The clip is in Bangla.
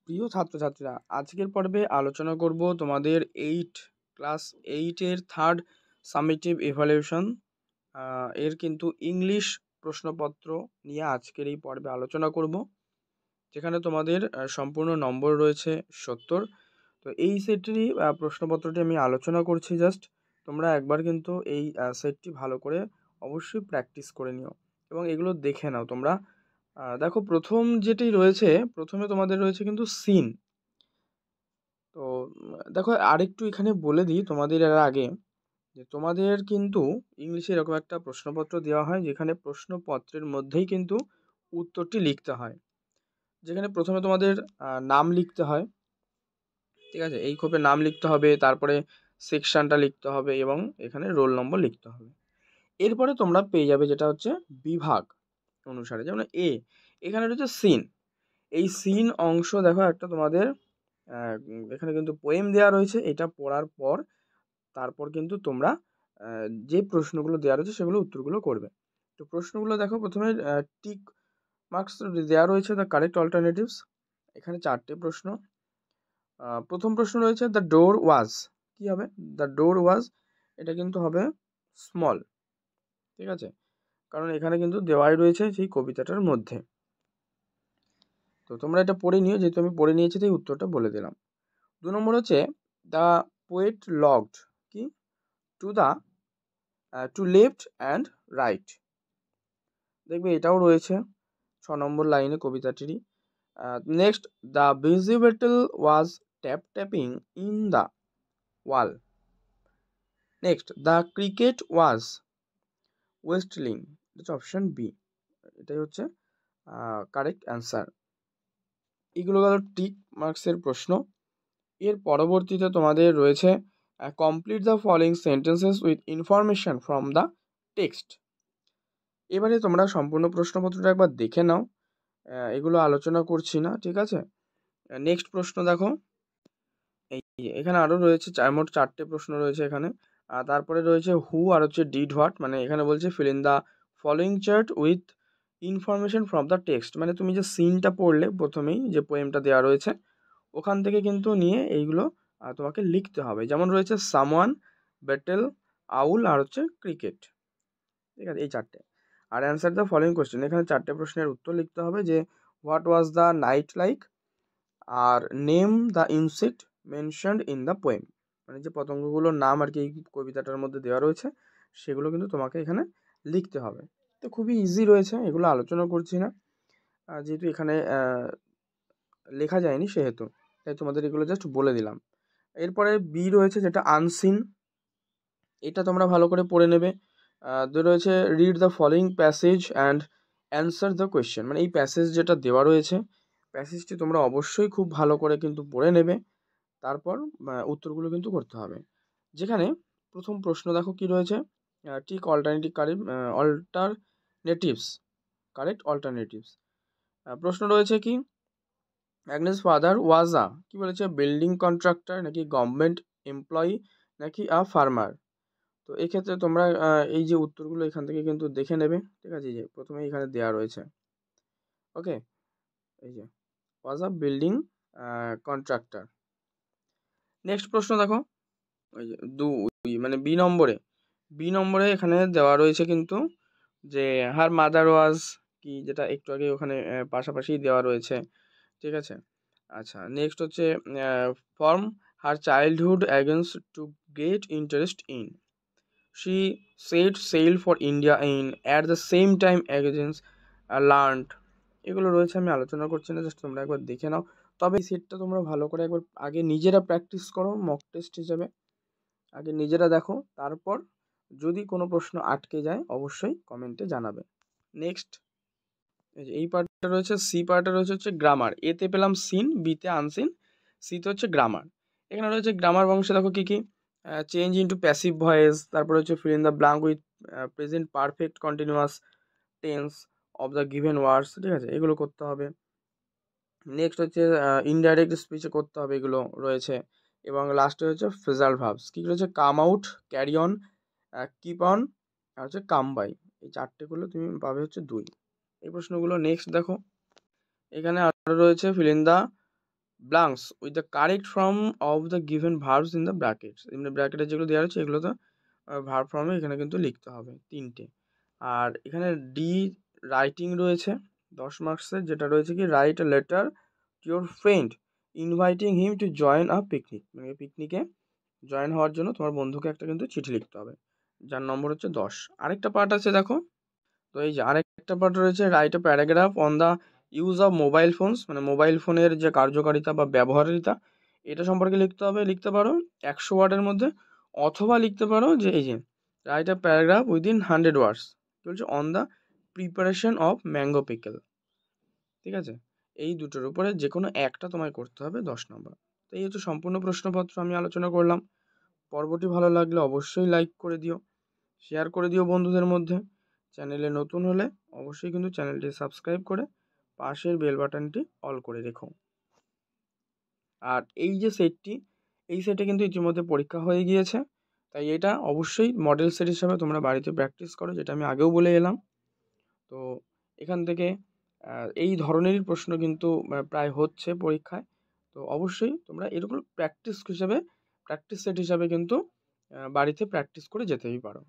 প্রিয় ছাত্রছাত্রীরা, আজকের পর্বে আলোচনা করব তোমাদের ক্লাস 8-এর থার্ড সামেটিভ ইভ্যালুয়েশন এর কিন্তু ইংলিশ প্রশ্নপত্র নিয়ে আজকের এই পর্বে আলোচনা করব, যেখানে তোমাদের সম্পূর্ণ নম্বর রয়েছে 70। তো এই সেটটিরই প্রশ্নপত্রটি আমি আলোচনা করছি। জাস্ট তোমরা একবার কিন্তু এই সেটটি ভালো করে অবশ্যই প্র্যাকটিস করে নিও এবং এগুলো দেখে নাও তোমরা। দেখো, প্রথম যেটি রয়েছে, প্রথমে তোমাদের রয়েছে কিন্তু সিন। তো দেখো, আরেকটু এখানে বলে দিই তোমাদের এর আগে, যে তোমাদের কিন্তু ইংলিশে এরকম একটা প্রশ্নপত্র দেওয়া হয়, যেখানে প্রশ্নপত্রের মধ্যেই কিন্তু উত্তরটি লিখতে হয়। যেখানে প্রথমে তোমাদের নাম লিখতে হয়, ঠিক আছে? এই খোপে নাম লিখতে হবে, তারপরে সেকশনটা লিখতে হবে এবং এখানে রোল নম্বর লিখতে হবে। এরপরে তোমরা পেয়ে যাবে যেটা হচ্ছে বিভাগ অনুসারে, যেমন এখানে রয়েছে সিন। এই সিন অংশ দেখো একটা তোমাদের এখানে কিন্তু পোয়েম দেওয়া রয়েছে। এটা পড়ার পর তারপর কিন্তু তোমরা যে প্রশ্নগুলো দেওয়া রয়েছে সেগুলো উত্তরগুলো করবে। তো প্রশ্নগুলো দেখো, প্রথমে টিক মার্কস দেওয়া রয়েছে দ্য কারেক্ট অল্টারনেটিভস। এখানে 4টে প্রশ্ন। প্রথম প্রশ্ন রয়েছে দ্য ডোর ওয়াজ, কী হবে? দ্য ডোর ওয়াজ, এটা কিন্তু হবে স্মল, ঠিক আছে? কারণ এখানে কিন্তু দেওয়াই রয়েছে সেই কবিতাটার মধ্যে। তো তোমরা এটা পড়ে নিও, যেহেতু আমি পড়ে নিয়েছি তাই উত্তরটা বলে দিলাম। 2 নম্বর হচ্ছে দ্য পোয়েট লগড, কি? টু লেফট অ্যান্ড রাইট, দেখবে এটাও রয়েছে 6 নম্বর লাইনে কবিতাটিরই। Next, the busy beetle was tapping in the wall. Next, the cricket was whistling, এটা হচ্ছে অপশন বি, এটাই হচ্ছে কারেক্ট অ্যান্সার। এগুলো গেল টিক মার্কসের প্রশ্ন। এর পরবর্তীতে তোমাদের রয়েছে complete the following sentences with information from the text. এবারে তোমরা সম্পূর্ণ প্রশ্নপত্রটা একবার দেখে নাও, এগুলো আলোচনা করছি না, ঠিক আছে? নেক্সট প্রশ্ন দেখো, এখানে আরও রয়েছে মোট 4টে প্রশ্ন রয়েছে এখানে। তারপরে রয়েছে হু আর হচ্ছে ডিড হোয়াট, মানে এখানে বলছে fill in the following chart with information from the text, মানে তুমি যে সিনটা পড়লে প্রথমেই, যে পোয়েমটা দেওয়া রয়েছে ওখান থেকে কিন্তু নিয়ে এইগুলো তোমাকে লিখতে হবে। যেমন রয়েছে সামওয়ান, ব্যাটেল, আউল আর হচ্ছে ক্রিকেট, ঠিক আছে? এই 4টে। আর অ্যান্সার দ্য ফলোয়িং কোয়েশ্চেন, এখানে 4টে প্রশ্নের উত্তর লিখতে হবে, যে what was the night like, আর name the insect mentioned in the poem, মানে যে পতঙ্গগুলোর নাম আর কি এই কবিতাটার মধ্যে দেওয়া রয়েছে সেগুলো কিন্তু তোমাকে এখানে লিখতে হবে। তো খুবই ইজি রয়েছে, এগুলো আলোচনা করছি না, যেহেতু এখানে লেখা যায়নি সেহেতু, তাই তোমাদের এগুলো জাস্ট বলে দিলাম। এরপরে বি রয়েছে যেটা আনসিন, এটা তোমরা ভালো করে পড়ে নেবে। রয়েছে read the following passage and answer the question, মানে এই প্যাসেজ যেটা দেওয়া রয়েছে প্যাসেজটি তোমরা অবশ্যই খুব ভালো করে কিন্তু পড়ে নেবে, তারপর উত্তরগুলো কিন্তু করতে হবে। যেখানে প্রথম প্রশ্ন দেখো কি রয়েছে, টিক কারেক্ট অল্টারনেটিভস। প্রশ্ন রয়েছে কি, অ্যাগনেস ফাদার ওয়াজ কি বলেছে, বিল্ডিং কন্ট্রাক্টর নাকি গভর্নমেন্ট এমপ্লয়ি নাকি ফার্মার? তো এক্ষেত্রে তোমরা এই যে উত্তরগুলো এখান থেকে কিন্তু দেখে নেবে, ঠিক আছে? এই যে প্রথমে এখানে দেওয়া রয়েছে, ওকে, এই যে ওয়াজ বিল্ডিং কন্ট্রাক্টর। নেক্সট প্রশ্ন দেখো, ওই যে মানে বি নম্বরে এখানে দেওয়া রয়েছে কিন্তু যে হার মাদার ওয়াজ, কি, যেটা একটু আগে ওখানে পাশাপাশি দেওয়া রয়েছে, ঠিক আছে? আচ্ছা, নেক্সট হচ্ছে from her childhood against to get interest in, she set sail for India in at the same time against learned. এগুলো রয়েছে, আমি আলোচনা করছি না, জাস্ট তোমরা একবার দেখে নাও। তবে এই সেটটা তোমরা ভালো করে একবার আগে নিজেরা প্র্যাকটিস করো, মক টেস্ট হিসেবে আগে নিজেরা দেখো, তারপর যদি কোনো প্রশ্ন আটকে যায় অবশ্যই কমেন্টে জানাবে। নেক্সট, এই পার্টটা রয়েছে, সি পার্টে রয়েছে হচ্ছে গ্রামার। এতে পেলাম সিন, বিতে আনসিন, সিতে হচ্ছে গ্রামার। এখানে রয়েছে গ্রামার বংশে দেখো কী কী, চেঞ্জ ইন্টু প্যাসিভ ভয়েস, তারপরে হচ্ছে fill in the blank with present perfect continuous tense of the given words, ঠিক আছে? এগুলো করতে হবে। নেক্সট হচ্ছে ইনডাইরেক্ট স্পিচে করতে হবে, এগুলো রয়েছে। এবং লাস্টে হচ্ছে ফ্রেজাল ভার্বস, কী রয়েছে, come out, carry on, keep on আর হচ্ছে কাম বাই। এই 4টেগুলো তুমি পাবে হচ্ছে 2 এই প্রশ্নগুলো। নেক্সট দেখো, এখানে আরও রয়েছে fill in the blanks with the correct form of the given verbs in the brackets, এমনি ব্র্যাকেটে যেগুলো দেওয়া আছে এগুলো তো ভার্ব ফর্মে এখানে কিন্তু লিখতে হবে 3টে। আর এখানে ডি রাইটিং রয়েছে 10 মার্কসের, যেটা রয়েছে কি write a letter to your friend inviting him to join a picnic, মানে পিকনিকে জয়েন হওয়ার জন্য তোমার বন্ধুকে একটা কিন্তু চিঠি লিখতে হবে, যার নম্বর হচ্ছে 10। আরেকটা পার্ট আছে দেখো, তো এই যে আরেকটা পার্ট রয়েছে write a paragraph on the use of mobile phones, মানে মোবাইল ফোনের যে কার্যকারিতা বা ব্যবহারিতা এটা সম্পর্কে লিখতে হবে। লিখতে পারো 100 ওয়ার্ডের মধ্যে, অথবা লিখতে পারো যে এই যে রাইট এ প্যারাগ্রাফ উইদিন 100 ওয়ার্ডস, বলছে on the preparation of mango pickle. ঠিক আছে, এই দুটোর উপরে যে কোনো একটা তোমায় করতে হবে 10 নম্বর। তো এই হচ্ছে সম্পূর্ণ প্রশ্নপত্র আমি আলোচনা করলাম। পর্বটি ভালো লাগলে অবশ্যই লাইক করে দিও, শেয়ার করে দিও বন্ধুদের মধ্যে। চ্যানেলে নতুন হলে অবশ্যই কিন্তু চ্যানেলটি সাবস্ক্রাইব করে পাশের বেল বাটনটি অল করে রেখো। আর এই যে সেটটি, এই সেটে কিন্তু ইতিমধ্যে পরীক্ষা হয়ে গিয়েছে, তাই এটা অবশ্যই মডেল সেট হিসাবে তোমরা বাড়িতে প্র্যাকটিস করো, যেটা আমি আগেও বলে এলাম। তো এখান থেকে এই ধরনেরই প্রশ্ন কিন্তু প্রায় হচ্ছে পরীক্ষায়। তো অবশ্যই তোমরা এরকম প্র্যাকটিস সেট হিসাবে কিন্তু বাড়িতে প্র্যাকটিস করে যেতেই পারো।